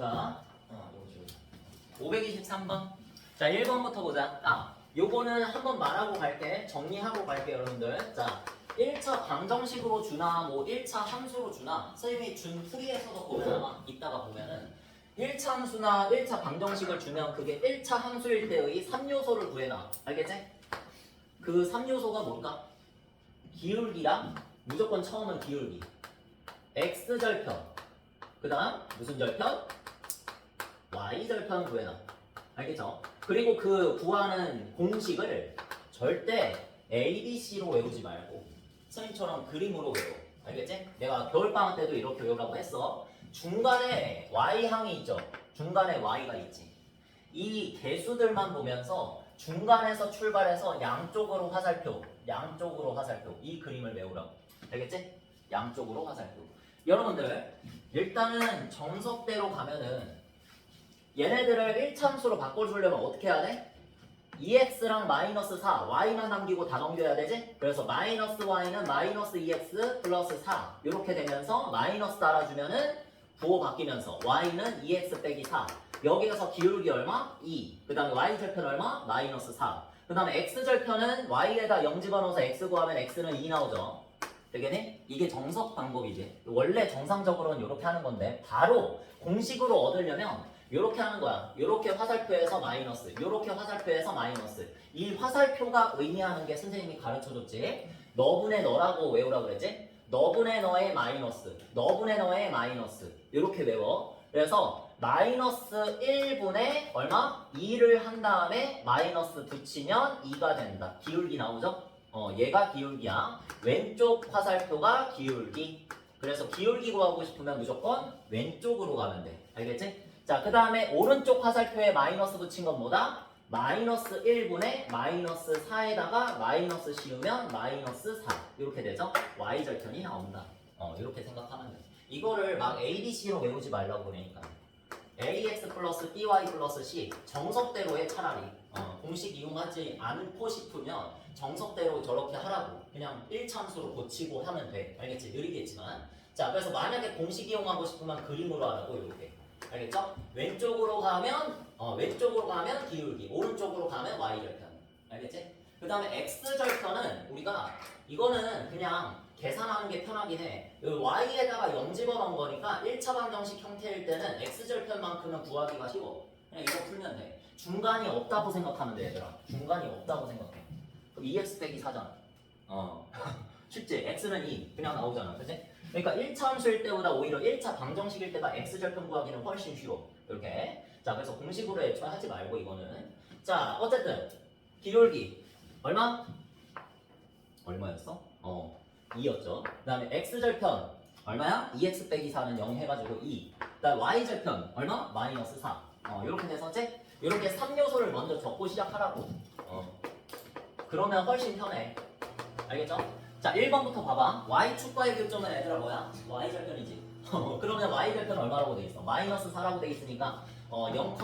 자, 523번. 자, 1번부터 보자. 요거는 한번 말하고 갈게. 정리하고 갈게, 여러분들. 자, 1차 방정식으로 주나, 뭐 1차 함수로 주나, 선생님이 준 풀이에서도 보면 아마 이따가 보면은 1차 함수나 1차 방정식을 주면 그게 1차 함수일 때의 3요소를 구해놔. 알겠지? 그 3요소가 뭔가? 기울기랑 무조건 처음은 기울기. x절편. 그 다음 무슨 절편? y절편 구해놔. 알겠죠? 그리고 그 구하는 공식을 절대 ABC로 외우지 말고 선생님처럼 그림으로 외워. 알겠지? 내가 겨울방학 때도 이렇게 외우라고 했어. 중간에 y항이 있죠? 중간에 y가 있지. 이 개수들만 보면서 중간에서 출발해서 양쪽으로 화살표 이 그림을 외우라고. 알겠지? 양쪽으로 화살표. 여러분들 일단은 정석대로 가면은 얘네들을 1차함수로 바꿔주려면 어떻게 해야 돼? 2x랑 마이너스 4, y만 남기고 다 넘겨야 되지? 그래서 마이너스 y는 마이너스 2x 플러스 4 이렇게 되면서 마이너스 달아주면은 부호 바뀌면서 y는 2x 빼기 4 여기에서 기울기 얼마? 2 그 다음에 y절편 얼마? 마이너스 4 그 다음에 x절편은 y에다 0 집어넣어서 x 구하면 x는 2 나오죠. 되겠니? 이게 정석 방법이지. 원래 정상적으로는 이렇게 하는 건데 바로 공식으로 얻으려면 이렇게 하는 거야. 이렇게 화살표에서 마이너스, 이렇게 화살표에서 마이너스. 이 화살표가 의미하는 게 선생님이 가르쳐줬지. 너분의 너라고 외우라고 그랬지? 너분의 너의 마이너스, 너분의 너의 마이너스. 이렇게 외워. 그래서 마이너스 1분의 얼마? 2를 한 다음에 마이너스 붙이면 2가 된다. 기울기 나오죠? 얘가 기울기야. 왼쪽 화살표가 기울기. 그래서 기울기 구하고 싶으면 무조건 왼쪽으로 가면 돼. 알겠지? 자, 그 다음에 오른쪽 화살표에 마이너스 붙인 건 뭐다? 마이너스 1분의 마이너스 4에다가 마이너스 씌우면 마이너스 4 이렇게 되죠? y절편이 나온다. 이렇게 생각하면 돼. 이거를 막 ABC로 외우지 말라고 그러니까 ax 플러스 by 플러스 c 정석대로 해 차라리. 공식 이용하지 않고 싶으면 정석대로 저렇게 하라고. 그냥 1참수로 고치고 하면 돼. 알겠지? 느리겠지만. 자, 그래서 만약에 공식 이용하고 싶으면 그림으로 하라고 이렇게. 알겠죠? 왼쪽으로 가면 기울기, 오른쪽으로 가면 y절편. 알겠지? 그 다음에 x절편은 우리가 이거는 그냥 계산하는 게 편하긴 해. y에다가 0 집어넣은 거니까 1차 방정식 형태일 때는 x절편만큼은 구하기가 쉬워. 그냥 이거 풀면 돼. 중간이 없다고 생각하면 돼, 얘들아. 중간이 없다고 생각해. 그럼 2x 빼기 4잖아. 쉽지? x는 2 그냥 나오잖아. 그치? 그러니까 1차 함수일 때보다 오히려 1차 방정식일 때가 x절편 구하기는 훨씬 쉬워. 이렇게. 자, 그래서 공식으로 애초에 하지 말고 이거는. 자, 어쨌든 기울기 얼마였어? 2였죠. 그 다음에 x절편 얼마야? 2x 빼기 4는 0 해가지고 2. 그 다음에 y절편 얼마? 마이너스 4. 이렇게 돼서 이렇게 3요소를 먼저 적고 시작하라고. 그러면 훨씬 편해. 알겠죠? 자, 1번부터 봐봐. y축과의 교점은 얘들아 뭐야? y절편이지. 그러면 y절편 얼마라고 돼 있어? 마이너스 4라고 돼 있으니까 0,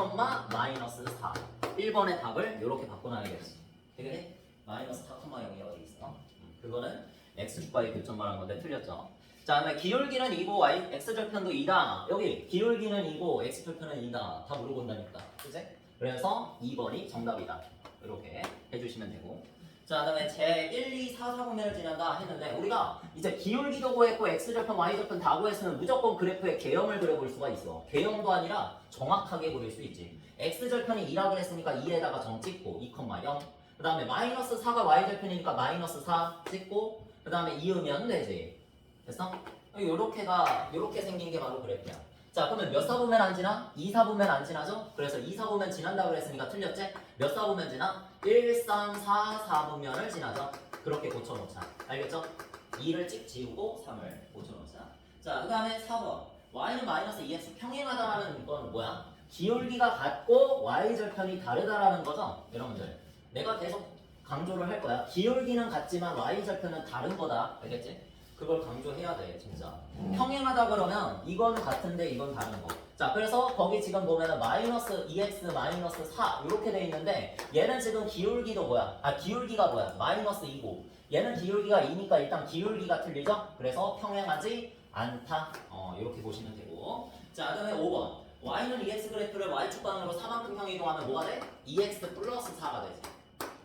마이너스 4. 1번의 답을 이렇게 바꿔놔야겠지. 되겠니? 마이너스 4,0이라고 돼 있어. 그거는 x축과의 교점 말한 건데 틀렸죠. 자, 그다음에 기울기는 2고 x절편도 2다. 여기 기울기는 2고 x절편은 2다. 다 물어본다니까. 그치? 그래서 2번이 정답이다. 이렇게 해주시면 되고. 자, 그다음에 제 1, 2, 4, 4분면을 지난다 했는데 우리가 이제 기울기도 구했고 x절편, y절편 다 구했으면 무조건 그래프의 개형을 그려볼 수가 있어. 개형도 아니라 정확하게 그릴 수 있지. x절편이 2라고 했으니까 2에다가 정 찍고 2,0. 그 다음에 마이너스 4가 y절편이니까 마이너스 4 찍고 그 다음에 이으면 되지. 됐어? 요렇게 생긴 게 바로 그래프야. 자, 그러면 몇 사분면 안 지나? 2 사분면 안 지나죠? 그래서 2 사분면 지난다고 그랬으니까 틀렸지? 몇 사분면 지나? 1, 3, 4 사분면을 지나죠? 그렇게 고쳐놓자. 알겠죠? 2를 찍 지우고 3을 고쳐놓자. 자, 그 다음에 4번. y는 마이너스 2x 평행하다라는 건 뭐야? 기울기가 같고 y절편이 다르다라는 거죠? 여러분들. 내가 계속 강조를 할 거야. 기울기는 같지만 y절편은 다른 거다. 알겠지? 그걸 강조해야 돼, 진짜. 평행하다 그러면 이건 같은데 이건 다른 거. 자, 그래서 거기 지금 보면은 마이너스 2x 마이너스 4 이렇게 돼 있는데 얘는 지금 기울기도 뭐야? 기울기가 뭐야? 마이너스 2고 얘는 기울기가 2니까 일단 기울기가 틀리죠? 그래서 평행하지 않다. 이렇게 보시면 되고. 자, 그다음에 5번. y는 2x 그래프를 y축 방향으로 4만큼형 이동하면 뭐가 돼? 2x 플러스 4가 되지.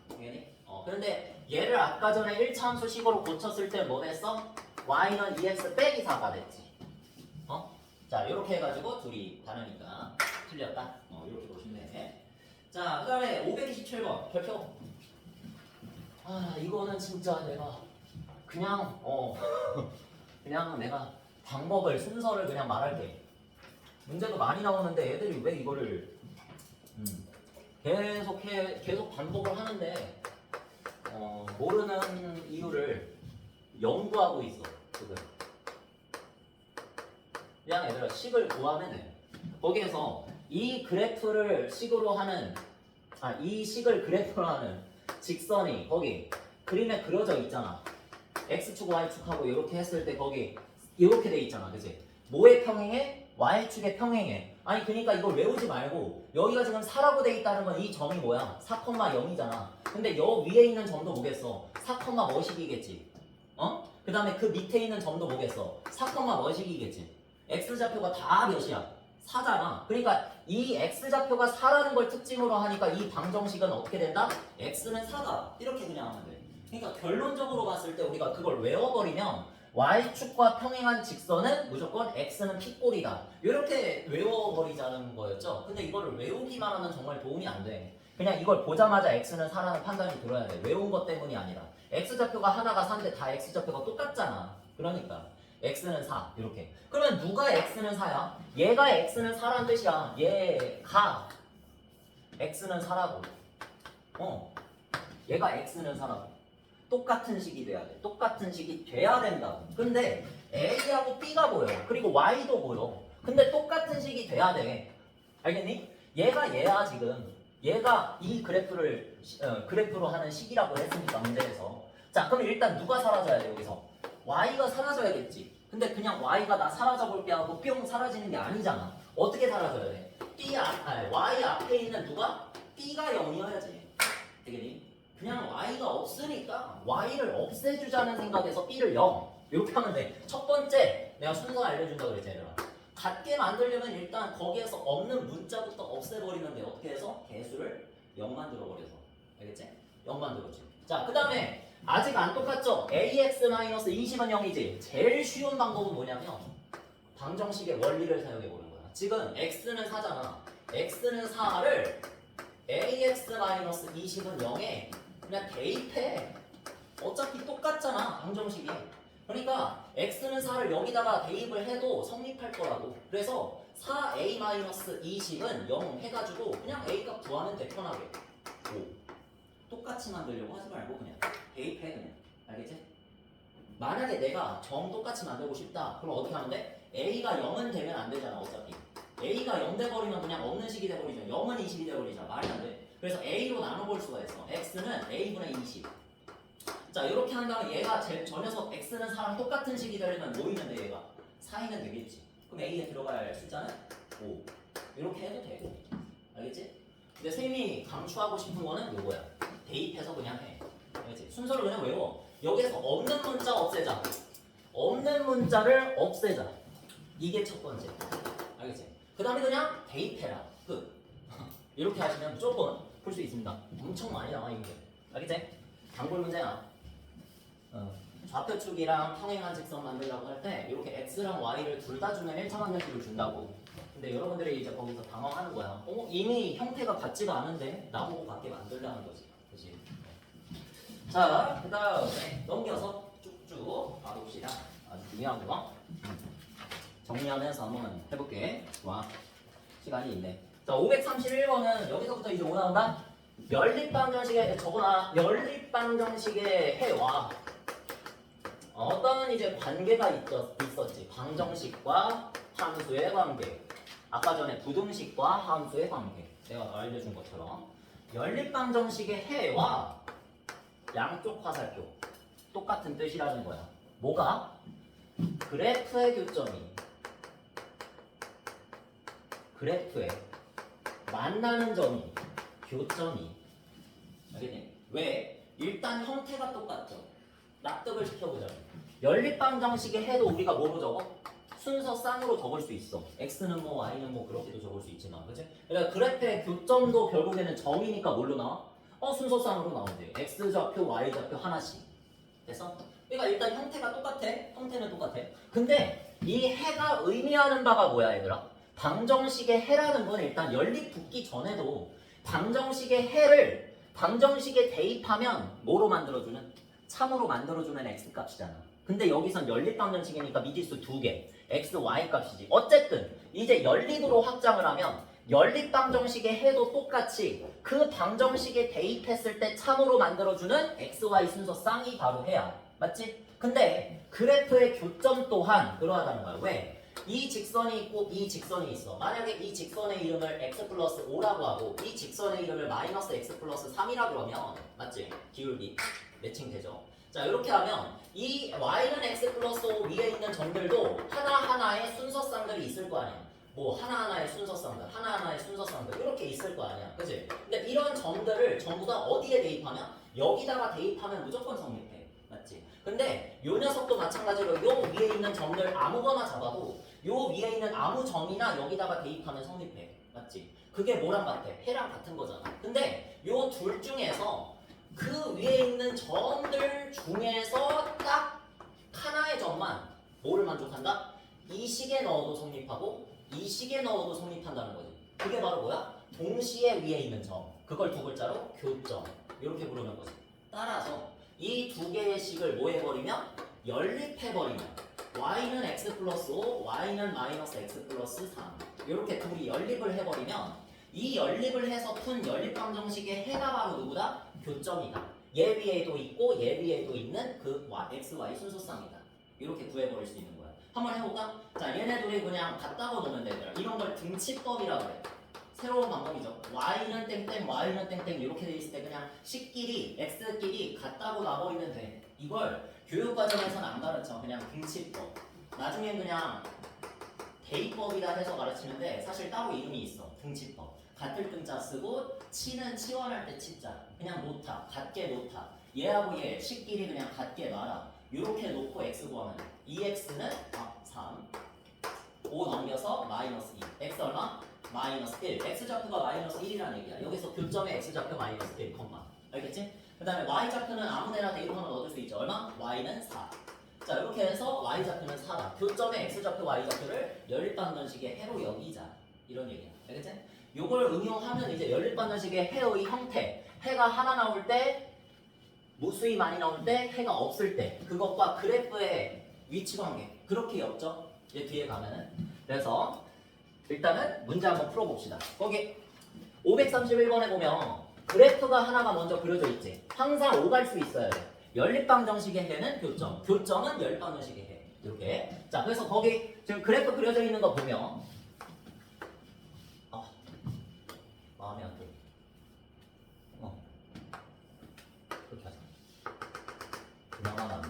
당연히. 그런데 얘를 아까 전에 1차 함수 식으로 고쳤을 때 뭐 됐어? y는 2x 빼기 4가 됐지. 자, 이렇게 해가지고 둘이 다르니까 틀렸다. 이렇게 보시면 돼. 자, 그 다음에 527번 별표. 아, 이거는 진짜 내가 그냥 그냥 내가 방법을 순서를 그냥 말할게. 문제도 많이 나오는데 애들이 왜 이거를 계속 반복을 하는데 모르는 이유를 연구하고 있어 지금. 그냥 얘들아 식을 구하면 돼. 거기에서 이 그래프를 식으로 하는 이 식을 그래프로 하는 직선이 거기 그림에 그려져 있잖아. x축 y축하고 이렇게 했을 때 거기 이렇게 돼 있잖아. 그치? 뭐의 평행해? y축의 평행해. 아니 그러니까 이걸 외우지 말고 여기가 지금 4라고 돼 있다는 건 이 점이 뭐야? 4,0이잖아. 근데 여 위에 있는 점도 뭐겠어? 4, 뭐식이겠지. 그 다음에 그 밑에 있는 점도 뭐겠어? 4, 뭐식이겠지. x좌표가 다 몇이야? 4잖아. 그러니까 이 x좌표가 4라는 걸 특징으로 하니까 이 방정식은 어떻게 된다? x는 4다. 이렇게 그냥 하면 돼. 그러니까 결론적으로 봤을 때 우리가 그걸 외워버리면 y축과 평행한 직선은 무조건 x는 피꼴이다. 이렇게 외워버리자는 거였죠. 근데 이거를 외우기만 하면 정말 도움이 안 돼. 그냥 이걸 보자마자 x는 4라는 판단이 들어야 돼. 외운 것 때문이 아니라. x좌표가 하나가 4인데 다 x좌표가 똑같잖아. 그러니까 x는 4 이렇게. 그러면 누가 x는 4야? 얘가 x는 4라는 뜻이야. 얘가 x는 4라고. 얘가 x는 4라고. 똑같은 식이 돼야 돼. 똑같은 식이 돼야 된다고. 근데 A하고 B가 보여. 그리고 Y도 보여. 근데 똑같은 식이 돼야 돼. 알겠니? 얘가 얘야 지금. 얘가 이 그래프를 그래프로 하는 식이라고 했으니까 문제에서. 자, 그럼 일단 누가 사라져야 돼 여기서? Y가 사라져야겠지. 근데 그냥 Y가 나 사라져 볼게 하고 뿅 사라지는 게 아니잖아. 어떻게 사라져야 돼? Y 앞에 있는 누가? B가 0이어야지. 되겠니? 그냥 y가 없으니까 y를 없애주자는 생각에서 b를 0 이렇게 하면 돼. 첫 번째 내가 순서 알려준다 그랬지 얘들아. 같게 만들려면 일단 거기에서 없는 문자부터 없애버리면 돼. 어떻게 해서? 개수를 0 만들어버려서. 알겠지? 0 만들었지. 자, 그 다음에 아직 안 똑같죠? ax-20은 0이지. 제일 쉬운 방법은 뭐냐면 방정식의 원리를 사용해보는 거야. 지금 x는 4잖아. x는 4를 ax-20은 0에 그냥 대입해. 어차피 똑같잖아 방정식이. 그러니까 x는 4를 여기다가 대입을 해도 성립할 거라고. 그래서 4a-20은 0 해가지고 그냥 a값 구하면 돼. 편하게. 똑같이 만들려고 하지 말고 그냥 대입해 그냥. 알겠지? 만약에 내가 정 똑같이 만들고 싶다 그럼 어떻게 하면 돼? a가 0은 되면 안 되잖아 어차피. a가 0 돼버리면 그냥 없는 식이 돼버리죠. 0은 20이 돼버리잖아. 말이 안 돼. 그래서 a로 나눠볼 수가 있어. x는 a분의 20. 자, 이렇게 한 다음에 얘가 저 녀석 x는 4랑 똑같은 식이 되려면 뭐 있는데 얘가 4이면 되겠지. 그럼 a에 들어가야 할 숫자는 5. 이렇게 해도 되고. 알겠지? 근데 쌤이 강추하고 싶은 거는 요거야. 대입해서 그냥 해. 알겠지? 순서를 그냥 외워. 여기에서 없는 문자 없애자. 없는 문자를 없애자. 이게 첫 번째. 알겠지? 그 다음에 그냥 대입해라. 끝. 이렇게 하시면 무조건 풀 수 있습니다. 엄청 많이 나와 이게. 알겠지? 단골 문제야. 좌표축이랑 평행한 직선 만들려고 할 때 이렇게 x랑 y를 둘 다 주면 1차 방정식을 준다고. 근데 여러분들이 이제 거기서 당황하는 거야. 이미 형태가 같지가 않은데 나보고 같게 만들라는 거지. 그치? 자, 그 다음에 넘겨서 쭉쭉 가봅시다. 아주 중요한 거. 정리하면서 한번 해볼게. 좋아. 시간이 있네. 자, 531번은 여기서부터 이제 뭐 나온다? 연립방정식의 연립방정식의 해와 어떤 이제 관계가 있었지. 방정식과 함수의 관계. 아까 전에 부등식과 함수의 관계. 내가 알려준 것처럼 연립방정식의 해와 양쪽 화살표 똑같은 뜻이라는 거야. 뭐가? 그래프의 교점이 그래프에 만나는 점이 교점이. 알겠니? 왜? 일단 형태가 똑같죠. 납득을 시켜보자면 연립방정식의 해도 우리가 뭐로 적어? 순서 쌍으로 적을 수 있어. x는 뭐 y는 뭐 그렇게도 적을 수 있지만, 그치? 그러니까 그래프의 교점도 결국에는 점이니까 뭘로 나와? 순서쌍으로 나오지. x좌표, y좌표 하나씩. 됐어? 그러니까 일단 형태가 똑같아. 형태는 똑같아. 근데 이 해가 의미하는 바가 뭐야, 얘들아? 방정식의 해라는 건 일단 연립 붙기 전에도 방정식의 해를 방정식에 대입하면 뭐로 만들어주는? 참으로 만들어주는 x값이잖아. 근데 여기선 연립 방정식이니까 미지수 2개. x, y 값이지. 어쨌든 이제 연립으로 확장을 하면 연립 방정식의 해도 똑같이 그 방정식에 대입했을 때 참으로 만들어주는 x, y 순서 쌍이 바로 해야. 맞지? 근데 그래프의 교점 또한 그러하다는 거야. 왜? 이 직선이 있고 이 직선이 있어. 만약에 이 직선의 이름을 x 플러스 5라고 하고 이 직선의 이름을 마이너스 x 플러스 3이라고 그러면 맞지? 기울기 매칭되죠. 자, 이렇게 하면 이 y는 x 플러스 5 위에 있는 점들도 하나하나의 순서쌍들이 있을 거 아니야. 뭐 하나하나의 순서쌍들, 하나하나의 순서쌍들 이렇게 있을 거 아니야. 그치? 근데 이런 점들을 전부 다 어디에 대입하면? 여기다가 대입하면 무조건 성립해. 맞지? 근데 요 녀석도 마찬가지로 요 위에 있는 점들 아무거나 잡아도 요 위에 있는 아무 점이나 여기다가 대입하면 성립해. 맞지? 그게 뭐랑 같아? 해랑 같은 거잖아. 근데 요 둘 중에서 그 위에 있는 점들 중에서 딱 하나의 점만 뭐를 만족한다? 이 식에 넣어도 성립하고 이 식에 넣어도 성립한다는 거지. 그게 바로 뭐야? 동시에 위에 있는 점. 그걸 두 글자로 교점. 이렇게 부르는 거지. 따라서 이 두 개의 식을 뭐 해버리면? 연립해버리면 y는 x 플러스 5, y는 마이너스 x 플러스 3 이렇게 둘이 연립을 해버리면 이 연립을 해서 푼 연립방정식의 해가 바로 누구다? 교점이다. 얘 위에도 있고 얘 위에도 있는 그 x, y 순서쌍이다. 이렇게 구해버릴 수 있는 거야. 한번 해볼까? 자, 얘네 둘이 그냥 같다고 놓으면 되더라. 이런 걸 등치법이라고 그래. 새로운 방법이죠. y는 땡땡, y는 땡땡 이렇게 돼 있을 때 그냥 식끼리, x끼리 같다고 놔버리면 돼. 이걸 교육과정에서는 안 가르쳐. 그냥 등치법. 나중엔 그냥 대입법이라 해서 가르치는데 사실 따로 이름이 있어. 등치법. 같을 등자 쓰고 치는 치환할 때 치자. 그냥 놓다. 같게 놓다. 얘하고 얘 식끼리 그냥 같게 놔라. 이렇게 놓고 x 구하면 돼. 2x는 3 5 넘겨서 마이너스 2 x 얼마? 마이너스 1 x좌표가 마이너스 1이라는 얘기야. 여기서 교점의 x좌표 마이너스 1 컴마 알겠지? 그 다음에 y좌표는 아무데나 대입하면 얻을 수 있죠. 얼마? y는 4 자, 이렇게 해서 y좌표는 4다. 교점의 x좌표 y좌표를 연립방정식의 해로 여기자 이런 얘기야. 알겠지? 요걸 응용하면 이제 연립방정식의 해의 형태 해가 하나 나올 때 무수히 많이 나올 때 해가 없을 때 그것과 그래프의 위치 관계 그렇게 엮죠. 이제 뒤에 가면은 그래서 일단은 문제 한번 풀어봅시다. 거기 531번에 보면 그래프가 하나가 먼저 그려져 있지. 항상 오갈 수 있어야 돼. 연립방정식의 해는 교점, 교점은 연립방정식의 해. 이렇게. 자, 그래서 거기 지금 그래프 그려져 있는 거 보면 마음에 안 들어. 그렇게 하자. 그나마 안 돼.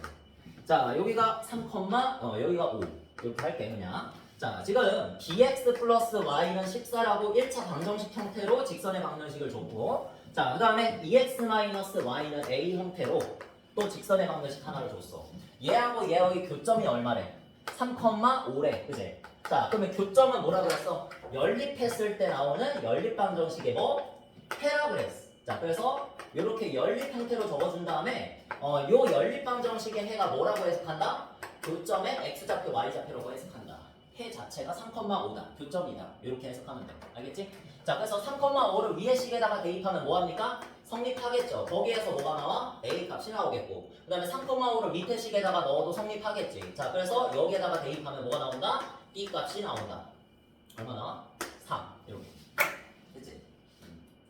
자, 여기가 3, 여기가 5. 이렇게 할게 그냥. 자, 지금 bx 플러스 y는 14라고 1차 방정식 형태로 직선의 방정식을 줬고 자, 그 다음에 2x 마이너스 y는 a 형태로 또 직선의 방정식 하나를 줬어. 얘하고 얘의 교점이 얼마래? 3,5래. 그지? 자, 그러면 교점은 뭐라 그랬어? 연립했을 때 나오는 연립 방정식의 뭐? 해라 그랬어. 자, 그래서 이렇게 연립 형태로 적어준 다음에 요 연립 방정식의 해가 뭐라고 해석한다? 교점의 x좌표 y좌표라고 해석한다. 해 자체가 3,5다. 교점이다. 이렇게 해석하면 돼. 알겠지? 자, 그래서 3,5를 위의 식에다가 대입하면 뭐합니까? 성립하겠죠. 거기에서 뭐가 나와? A 값이 나오겠고 그 다음에 3,5를 밑에 식에다가 넣어도 성립하겠지. 자, 그래서 여기에다가 대입하면 뭐가 나온다? B 값이 나온다. 얼마 나와? 3 이렇게. 됐지?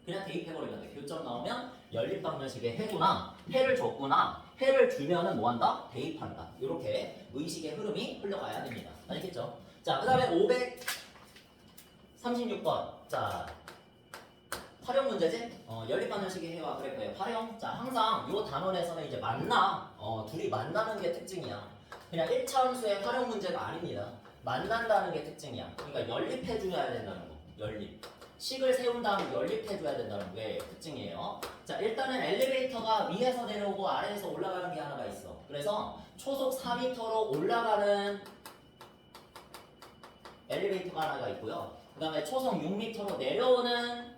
그냥 대입해버리면 돼. 교점 나오면 연립방정식의 해구나 해를 줬구나 해를 주면은 뭐한다? 대입한다. 이렇게 의식의 흐름이 흘러가야 됩니다. 알겠죠? 자, 그 다음에 536번. 자, 활용 문제지? 연립방정식의 해와 그래프의 활용. 자, 항상 이 단원에서는 이제 둘이 만나는 게 특징이야. 그냥 1차함수의 활용 문제가 아닙니다. 만난다는 게 특징이야. 그러니까 연립해줘야 된다는 거. 연립. 식을 세운 다음 연립해줘야 된다는 게 특징이에요. 자, 일단은 엘리베이터가 위에서 내려오고 아래에서 올라가는 게 하나가 있어. 그래서 초속 4m로 올라가는 엘리베이터가 하나가 있고요. 그 다음에 초속 6m로 내려오는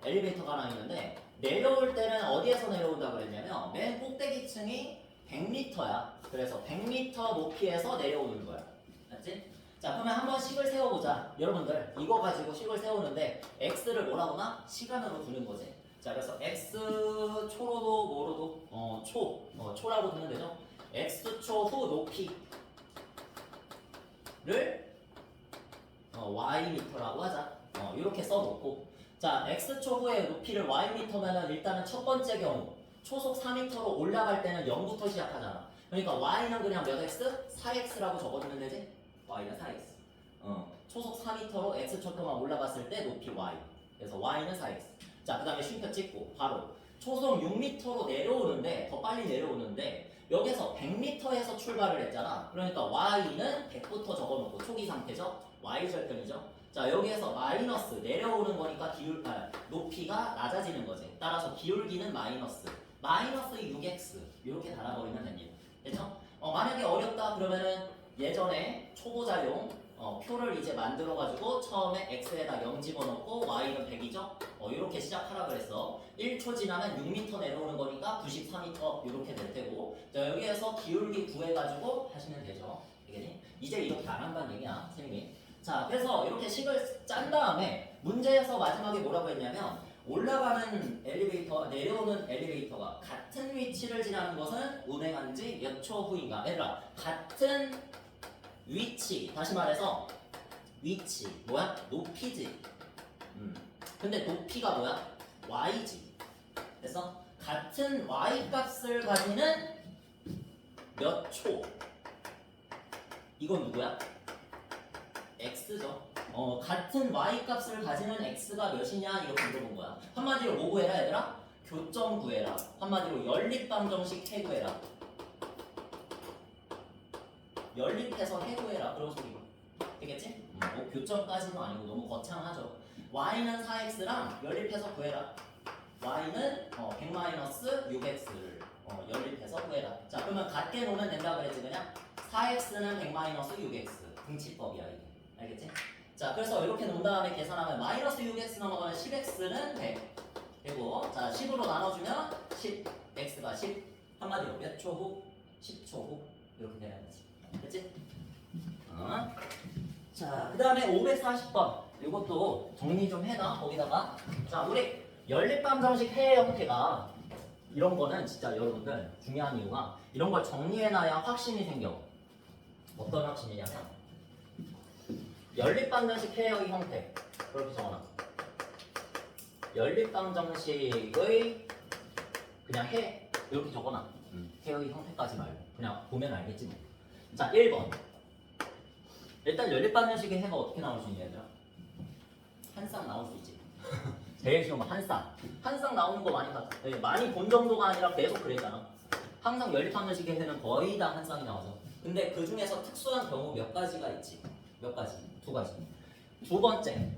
엘리베이터가 하나 있는데 내려올 때는 어디에서 내려온다고 그랬냐면 맨 꼭대기층이 100m야. 그래서 100m 높이에서 내려오는 거야. 맞지? 자, 그러면 한번 식을 세워보자. 여러분들 이거 가지고 식을 세우는데 x를 뭐라고나? 시간으로 두는 거지. 자, 그래서 x초로도 뭐로도 초라고 두면 되죠. x초 후 높이를 ym라고 하자. 이렇게 써놓고 자, x초 후의 높이를 ym면은 일단은 첫 번째 경우 초속 4m로 올라갈 때는 0부터 시작하잖아. 그러니까 y는 그냥 몇 x? 4x라고 적어주면 되지? y는 4x. 초속 4m로 x초토만 올라갔을 때 높이 y. 그래서 y는 4x. 자, 그 다음에 쉼표 찍고 바로 초속 6m로 내려오는데 더 빨리 내려오는데 여기서 100m에서 출발을 했잖아. 그러니까 y는 100부터 적어놓고 초기 상태죠. y절편이죠. 자, 여기에서 마이너스 내려오는 거니까 높이가 낮아지는 거지. 따라서 기울기는 마이너스 6x 이렇게 달아버리면 됩니다. 됐죠? 만약에 어렵다 그러면은 예전에 초보자용 표를 이제 만들어가지고 처음에 x에다 0 집어넣고 y는 100이죠? 이렇게 시작하라 그랬어. 1초 지나면 6m 내려오는 거니까 94m 이렇게 될 테고 자, 여기에서 기울기 구해가지고 하시면 되죠. 알겠니? 이제 이렇게 안 한다는 얘기야, 선생님이. 자, 그래서 이렇게 식을 짠 다음에 문제에서 마지막에 뭐라고 했냐면 올라가는 엘리베이터, 내려오는 엘리베이터가 같은 위치를 지나는 것은 운행한 지 몇 초 후인가? 얘들아, 같은 위치, 다시 말해서 위치, 뭐야? 높이지. 근데 높이가 뭐야? y지. 그래서 같은 y 값을 가지는 몇 초? 이건 누구야? x죠. 같은 y 값을 가지는 x가 몇이냐 이렇게 물어본 거야. 한마디로 뭐 구해라 얘들아? 교점 구해라. 한마디로 연립방정식 해구해라. 연립해서 해구해라. 그런 소리고. 되겠지? 뭐 교점까지는 아니고 너무 거창하죠. y는 4x랑 연립해서 구해라. y는 100-6x를 연립해서 구해라. 자, 그러면 같게 놓으면 된다 그랬지 그냥? 4x는 100-6x 등치법이야 이게. 알겠지? 자, 그래서 이렇게 놓은 다음에 계산하면 마이너스 6x 넘어가면 10x는 100 되고 자, 10으로 나눠주면 10x가 10 한마디로 몇 초 후? 10초 후 이렇게 되는 거지. 됐지? 자, 그 다음에 540번 이것도 정리 좀 해놔 거기다가. 자, 우리 연립방정식 해의 형태가 이런 거는 진짜 여러분들 중요한 이유가 이런 걸 정리해놔야 확신이 생겨. 어떤 확신이냐면 연립방정식 해의 형태 그렇게 적어놔. 연립방정식의 그냥 해 이렇게 적어놔. 해의 형태까지 말고 그냥 보면 알겠지 뭐. 자, 1번 일단 연립방정식의 해가 어떻게 나올 수 있냐 얘들아? 한 쌍 나올 수 있지. 제일 쉬운 거 한 쌍. 한 쌍 나오는 거 많이 본 정도가 아니라 계속 그랬잖아. 항상 연립방정식의 해는 거의 다 한 쌍이 나오죠. 근데 그 중에서 특수한 경우 몇 가지가 있지. 몇 가지? 두 가지. 두 번째,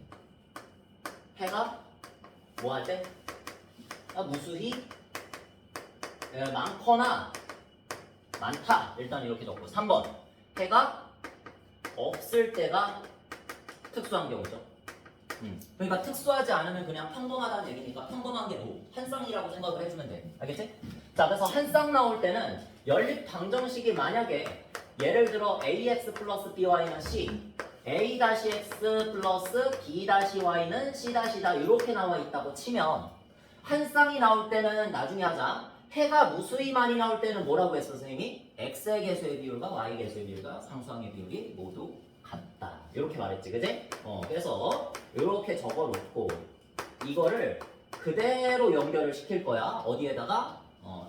해가 뭐 할 때? 무수히 많거나 많다. 일단 이렇게 적고. 3번, 해가 없을 때가 특수한 경우죠. 그러니까 특수하지 않으면 그냥 평범하다는 얘기니까 평범한 게 뭐? 한 쌍이라고 생각을 해주면 돼. 알겠지? 자, 그래서 한 쌍 나올 때는 연립 방정식이 만약에 예를 들어 ax 플러스 by는 c, a-x 플러스 b-y는 c-다 이렇게 나와 있다고 치면 한 쌍이 나올 때는 나중에 하자. 해가 무수히 많이 나올 때는 뭐라고 했어 선생님이? x의 개수의 비율과 y의 개수의 비율과 상수항의 비율이 모두 같다. 이렇게 말했지, 그지? 그래서 이렇게 적어놓고 이거를 그대로 연결을 시킬 거야. 어디에다가?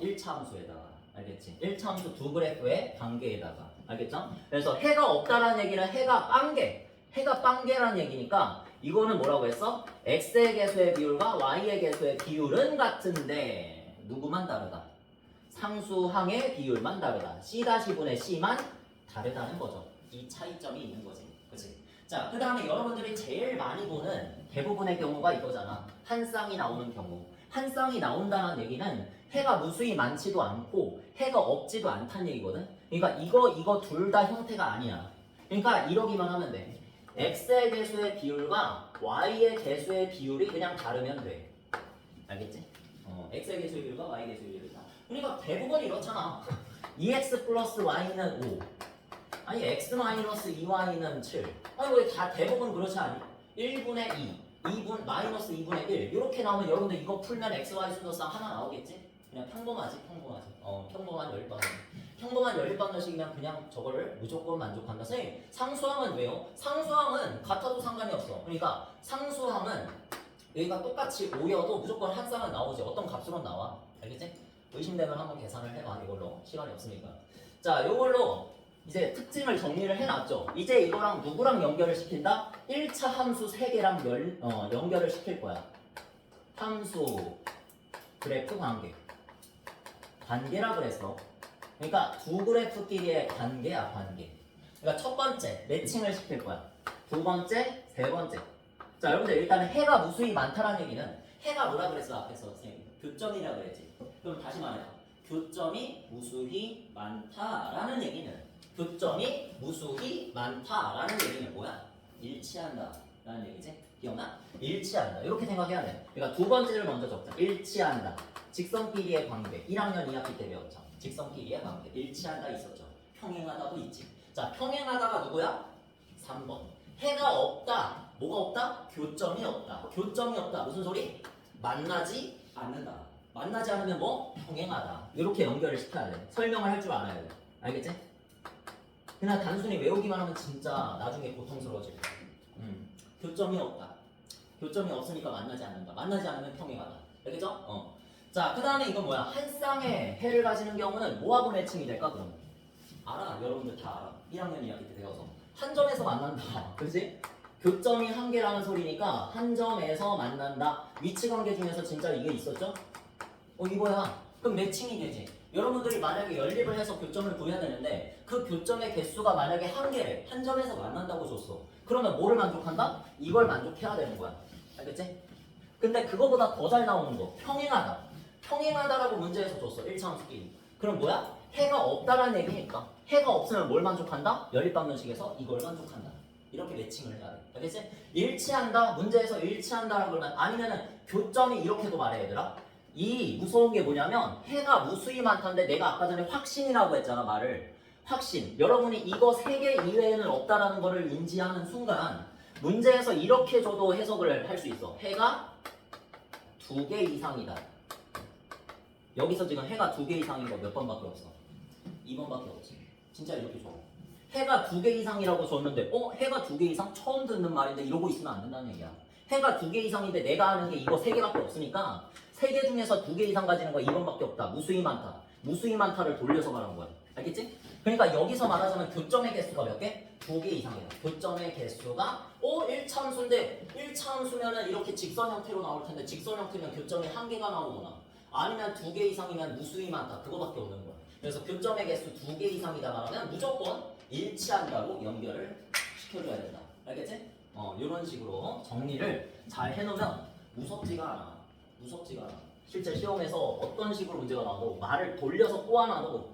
1차 함수에다가. 알겠지? 1차 함수 두 그래프의 관계에다가. 알겠죠? 그래서 해가 없다라는 얘기는 해가 빵개라는 얘기니까 이거는 뭐라고 했어? x의 개수의 비율과 y의 개수의 비율은 같은데 누구만 다르다? 상수항의 비율만 다르다. c-분의 c만 다르다는 거죠. 이 차이점이 있는 거지. 그치? 자, 그 다음에 여러분들이 제일 많이 보는 대부분의 경우가 이거잖아. 한 쌍이 나오는 경우. 한 쌍이 나온다는 얘기는 해가 무수히 많지도 않고 해가 없지도 않다는 얘기거든. 그러니까 이거 둘 다 형태가 아니야. 그러니까 이러기만 하면 돼. x의 개수의 비율과 y의 개수의 비율이 그냥 다르면 돼. 알겠지? x의 개수의 비율과 y의 개수의 비율이다. 그러니까 대부분 이렇잖아. 2x 플러스 y는 5. 아니 x 마이너스 2y는 7. 아니 왜 다 대부분 그렇지 않니? 1분의 2, 2분 마이너스 2분의 1 이렇게 나오면 여러분들 이거 풀면 x, y 순서상 하나 나오겠지? 그냥 평범하지. 평범한 연립방정. 평범한 연립방정식이면 그냥 저거를 무조건 만족한다. 선생님 상수항은 왜요? 상수항은 같아도 상관이 없어. 그러니까 상수항은 여기가 똑같이 5여도 무조건 한 쌍은 나오지. 어떤 값으로 나와. 알겠지? 의심되면 한번 계산을 해봐. 이걸로 시간이 없으니까. 자, 이걸로 이제 특징을 정리를 해놨죠. 이제 이거랑 누구랑 연결을 시킨다? 1차 함수 3개랑 연결을 시킬 거야. 함수 그래프 관계. 관계라 그랬어. 그러니까 두 그래프끼리의 관계야, 관계. 그러니까 첫 번째 매칭을 시킬 거야. 두 번째, 세 번째. 자, 여러분들 일단 해가 무수히 많다라는 얘기는 해가 뭐라 그랬어 앞에서 선생님? 교점이라 그랬지. 그럼 다시 말해봐. 교점이 무수히 많다라는 얘기는 교점이 무수히 많다라는 얘기는 뭐야? 일치한다라는 얘기지. 기억나? 일치한다. 이렇게 생각해야 돼. 그러니까 두 번째를 먼저 적자. 일치한다. 직선끼리의 관계. 1학년 2학기 때 배웠죠. 직선끼리의 관계. 일치한다 있었죠. 평행하다도 있지. 자, 평행하다가 누구야? 3번. 해가 없다. 뭐가 없다? 교점이 없다. 교점이 없다. 무슨 소리? 만나지 않는다. 만나지 않으면 뭐? 평행하다. 이렇게 연결을 시켜야 돼. 설명을 할 줄 알아야 돼. 알겠지? 그냥 단순히 외우기만 하면 진짜 나중에 고통스러워질 거야. 교점이 없다. 교점이 없으니까 만나지 않는다. 만나지 않으면 평행하다. 알겠죠? 자, 그 다음에 이건 뭐야? 한 쌍의 해를 가지는 경우는 뭐하고 매칭이 될까? 그러면 알아. 여러분들 다 알아. 1학년 2학기 때 배워서 한 점에서 만난다. 그렇지? 교점이 한 개라는 소리니까 한 점에서 만난다. 위치 관계 중에서 진짜 이게 있었죠? 이거야. 그럼 매칭이 되지. 여러분들이 만약에 연립을 해서 교점을 구해야 되는데 그 교점의 개수가 만약에 한 개래. 한 점에서 만난다고 줬어. 그러면 뭐를 만족한다? 이걸 만족해야 되는 거야. 알겠지? 근데 그거보다 더 잘 나오는 거. 평행하다. 평행하다라고 문제에서 줬어. 1차 함수끼리. 그럼 뭐야? 해가 없다라는 얘기니까. 해가 없으면 뭘 만족한다? 연립방정식에서 이걸 만족한다. 이렇게 매칭을 해야 돼. 알겠지? 일치한다. 문제에서 일치한다라고 그러면 아니면은 교점이 이렇게도 말해 얘들아. 이 무서운 게 뭐냐면 해가 무수히 많다는데 내가 아까 전에 확신이라고 했잖아 말을. 확신. 여러분이 이거 3개 이외에는 없다라는 거를 인지하는 순간 문제에서 이렇게 줘도 해석을 할 수 있어. 해가 2개 이상이다. 여기서 지금 해가 2개 이상인 거 몇 번밖에 없어? 2번밖에 없지. 진짜 이렇게 줘. 해가 2개 이상이라고 줬는데 해가 2개 이상? 처음 듣는 말인데 이러고 있으면 안 된다는 얘기야. 해가 2개 이상인데 내가 아는 게 이거 3개밖에 없으니까 3개 중에서 2개 이상 가지는 거 2번밖에 없다. 무수히 많다. 무수히 많다를 돌려서 말한 거야. 알겠지? 그러니까 여기서 말하자면 교점의 개수가 몇 개? 2개 이상이야. 교점의 개수가 1차 함수인데 1차 함수면은 이렇게 직선 형태로 나올 텐데 직선 형태면 교점이 1개가 나오거나 아니면 2개 이상이면 무수히 많다. 그거밖에 없는 거야. 그래서 교점의 개수 2개 이상이다 말하면 무조건 일치한다고 연결을 시켜줘야 된다. 알겠지? 이런 식으로 정리를 잘 해놓으면 무섭지가 않아. 무섭지가 않아. 실제 시험에서 어떤 식으로 문제가 나와도 말을 돌려서 꼬아놔도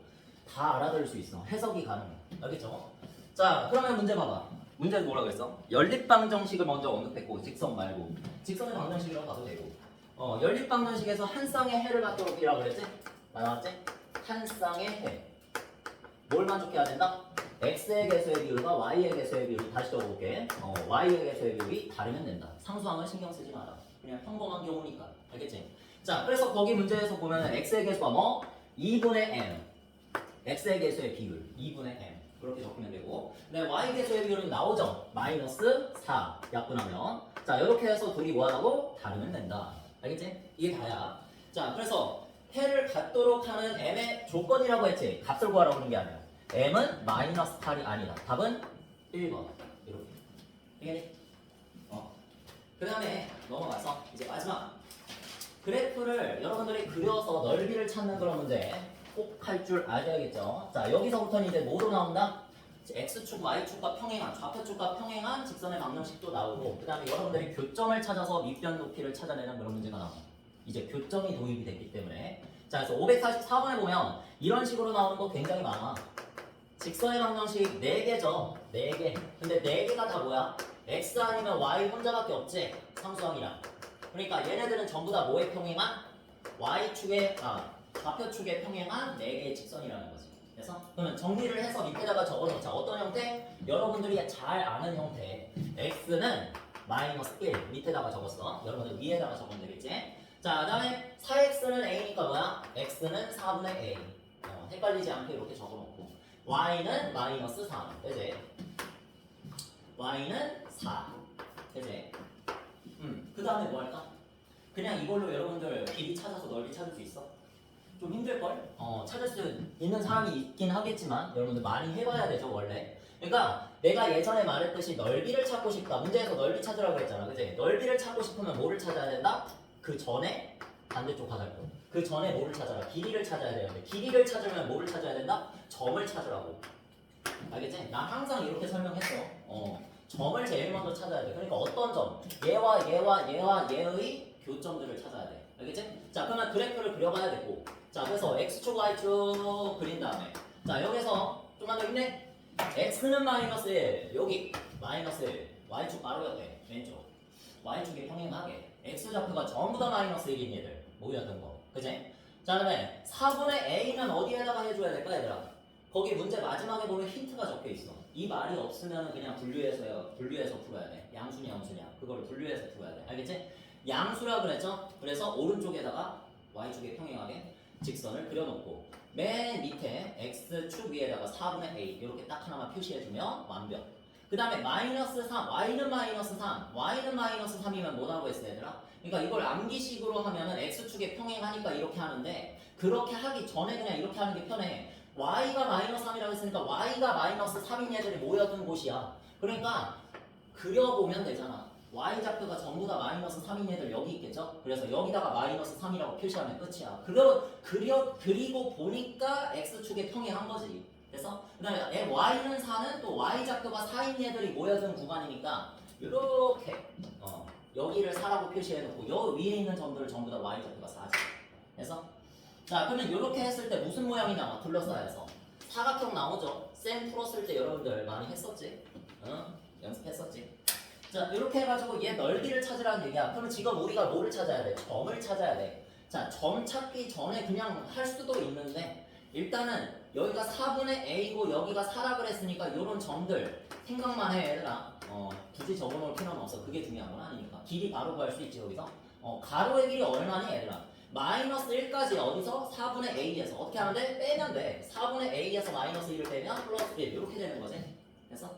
다 알아들을 수 있어. 해석이 가능해. 알겠죠? 자, 그러면 문제 봐봐. 문제는 뭐라 그랬어? 연립방정식을 먼저 언급했고 직선 말고 직선의 방정식이라고 봐도 되고 연립방정식에서 한 쌍의 해를 갖도록 이라고 그랬지? 나왔지? 한 쌍의 해. 뭘 만족해야 된다? x의 개수의 비율과 y의 개수의 비율을 다시 적어볼게. y의 개수의 비율이 다르면 된다. 상수항을 신경 쓰지 마라. 그냥 평범한 경우니까. 알겠지? 자, 그래서 거기 문제에서 보면 x의 개수가 뭐? 2분의 m. x의 개수의 비율 2분의 m. 그렇게 적으면 되고. 네, y 개수의 비율은 나오죠? 마이너스 4 약분하면. 자, 이렇게 해서 둘이 뭐하다고? 다르면 된다. 알겠지? 이게 다야. 자, 그래서 해를 갖도록 하는 m의 조건이라고 했지. 값을 구하라고 하는 게 아니야. m은 마이너스 8이 아니다. 답은 1번. 이렇게. 이해니? 그 다음에 넘어가서 이제 마지막. 그래프를 여러분들이 그려서 넓이를 찾는 그런 문제 꼭 할 줄 알아야겠죠. 자, 여기서부터는 이제 뭐로 나온다? x축, y축과 평행한, 좌표축과 평행한 직선의 방정식도 나오고 그 다음에 여러분들이 교점을 찾아서 밑변 높이를 찾아내는 그런 문제가 나와요. 이제 교점이 도입이 됐기 때문에 자, 그래서 544번에 보면 이런 식으로 나오는 거 굉장히 많아. 직선의 방정식 4개죠. 4개. 근데 4개가 다 뭐야? x 아니면 y 혼자밖에 없지. 상수항이랑. 그러니까 얘네들은 전부 다 뭐에 평행한? 좌표축에 평행한 4개의 직선이라는 거지. 그래서 그러면 정리를 해서 밑에다가 적어놓자. 어떤 형태? 여러분들이 잘 아는 형태. x는 마이너스 1 밑에다가 적었어. 여러분들 위에다가 적으면 되겠지. 자, 그 다음에 4x는 a니까 뭐야? x는 4분의 a. 헷갈리지 않게 이렇게 적어놓고 y는 마이너스 3. 그지? y는 4. 그지? 그 다음에 뭐 할까? 그냥 이걸로 여러분들 길이 찾아서 넓이 찾을 수 있어? 좀 힘들걸? 찾을 수 있는 사람이 있긴 하겠지만 여러분들 많이 해봐야 되죠 원래. 그러니까 내가 예전에 말했듯이 넓이를 찾고 싶다. 문제에서 넓이 찾으라고 그랬잖아. 그지? 넓이를 찾고 싶으면 뭐를 찾아야 된다? 그 전에 반대쪽 화살표. 그 전에 뭐를 찾아라? 길이를 찾아야 되는데 길이를 찾으면 뭐를 찾아야 된다? 점을 찾으라고. 알겠지? 나 항상 이렇게 설명했어. 점을 제일 먼저 찾아야 돼. 그러니까 어떤 점? 얘와 얘와 얘와 얘의 교점들을 찾아야 돼. 알겠지? 자, 그러면 그래프를 그려봐야 되고. 자, 그래서 x축, y축 그린 다음에 자, 여기서 좀만 더 힘내. x는 마이너스 1, 여기 마이너스 1, y축 바로 옆에 왼쪽 y축이 평행하게 x좌표가 전부 다 마이너스 1인 얘들 모였던 거. 그지? 자, 그다음에 4분의 a는 어디에다가 해줘야 될까 얘들아? 거기 문제 마지막에 보면 힌트가 적혀 있어. 이 말이 없으면 그냥 분류해서 풀어야 돼. 양수냐 함수냐 그거를 분류해서 풀어야 돼. 알겠지? 양수라 그랬죠? 그래서 오른쪽에다가 y축에 평행하게 직선을 그려놓고 맨 밑에 x축 위에다가 4분의 a 이렇게 딱 하나만 표시해주면 완벽. 그 다음에 마이너스 3, y는 마이너스 3, y는 마이너스 3이면 뭐라고 했어 얘들아? 그러니까 이걸 암기식으로 하면은 x축에 평행하니까 이렇게 하는데 그렇게 하기 전에 그냥 이렇게 하는 게 편해. y가 마이너스 3이라고 했으니까 y가 마이너스 3인 애들이 모여든 곳이야. 그러니까 그려보면 되잖아. y좌표가 전부 다 마이너스 3인 애들 여기 있겠죠? 그래서 여기다가 마이너스 3이라고 표시하면 끝이야. 그리고 보니까 x축에 평행한 거지. 그래서 그 다음에 y는 4는 또 y좌표가 4인 애들이 모여든 구간이니까 이렇게 여기를 4라고 표시해놓고 여기 위에 있는 점들을 전부 다 y좌표가 4지. 그래서 자, 그러면 이렇게 했을 때 무슨 모양이 나와? 둘러싸여서 사각형 나오죠? 쌤 풀었을 때 여러분들 많이 했었지? 연습했었지? 자, 이렇게 해가지고 얘 넓이를 찾으라는 얘기야. 그러면 지금 우리가 뭐를 찾아야 돼? 점을 찾아야 돼. 자, 점 찾기 전에 그냥 할 수도 있는데 일단은 여기가 4분의 a고 여기가 4라 그랬으니까 이런 점들 생각만 해 얘들아. 굳이 적어놓을 필요는 없어. 그게 중요한 건 아니니까. 길이 바로 구할 수 있지 여기서. 가로의 길이 얼마니 얘들아? 마이너스 1까지 어디서? 4분의 a에서. 어떻게 하는데? 빼면 돼. 4분의 a에서 마이너스 1을 빼면 플러스 1 이렇게 되는 거지. 그래서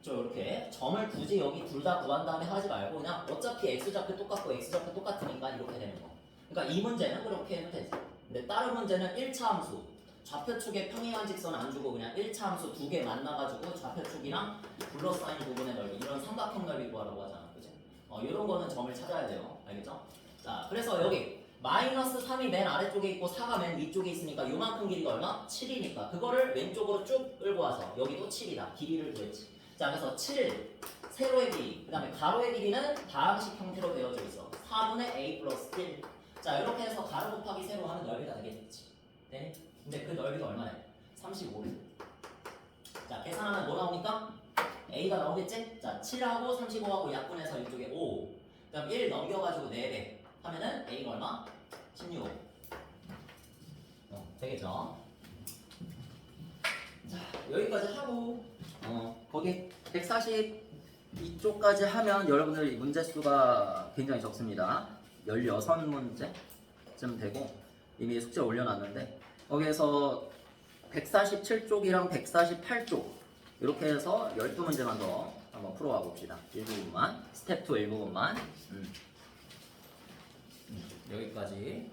이렇게 점을 굳이 여기 둘 다 구한 다음에 하지 말고 그냥 어차피 x좌표 똑같고 x좌표 똑같으니까 이렇게 되는 거. 그러니까 이 문제는 그렇게 해도 되지. 근데 다른 문제는 1차 함수 좌표축에 평행한 직선 안 주고 그냥 1차 함수 두 개 만나가지고 좌표축이랑 둘러싸인 부분의 넓이 이런 삼각형 넓이 구하라고 하잖아. 그치? 이런 거는 점을 찾아야 돼요. 알겠죠? 자, 그래서 여기 마이너스 3이 맨 아래쪽에 있고 4가 맨 위쪽에 있으니까 요만큼 길이가 얼마? 7이니까 그거를 왼쪽으로 쭉 끌고 와서 여기도 7이다. 길이를 구했지. 자, 그래서 7 세로의 길이 그 다음에 가로의 길이는 다항식 형태로 되어져 있어. 4분의 a 플러스 1. 자, 이렇게 해서 가로 곱하기 세로 하는 넓이가 되겠지. 네? 근데 그 넓이가 얼마래? 35래. 자, 계산하면 뭐 나오니까? a가 나오겠지? 자, 7하고 35하고 약분해서 이쪽에 5. 그 다음 1 넘겨가지고 4배 하면은 a가 얼마? 16. 되겠죠? 자, 여기까지 하고 거기 142쪽까지 하면 여러분들 문제 수가 굉장히 적습니다. 16문제쯤 되고 이미 숙제 올려놨는데 거기에서 147쪽이랑 148쪽 이렇게 해서 12문제만 더 한번 풀어와 봅시다. 일부분만 스텝 2 일부분만 여기까지